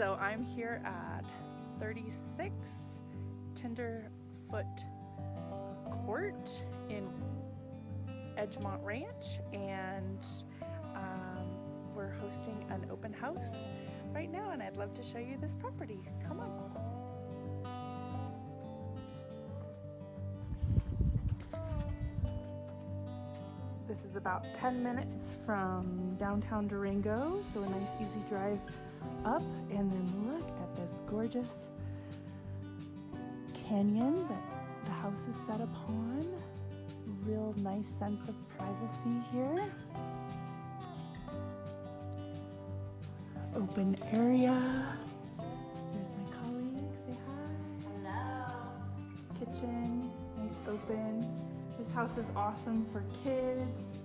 So I'm here at 36 Tenderfoot Court in Edgemont Ranch, and we're hosting an open house right now, and I'd love to show you this property. Come on. This is about 10 minutes from downtown Durango, so a nice easy drive up, and then look at this gorgeous canyon that the house is set upon. Real nice sense of privacy here. Open area. There's my colleague, say hi. Hello. Kitchen, nice open. This house is awesome for kids.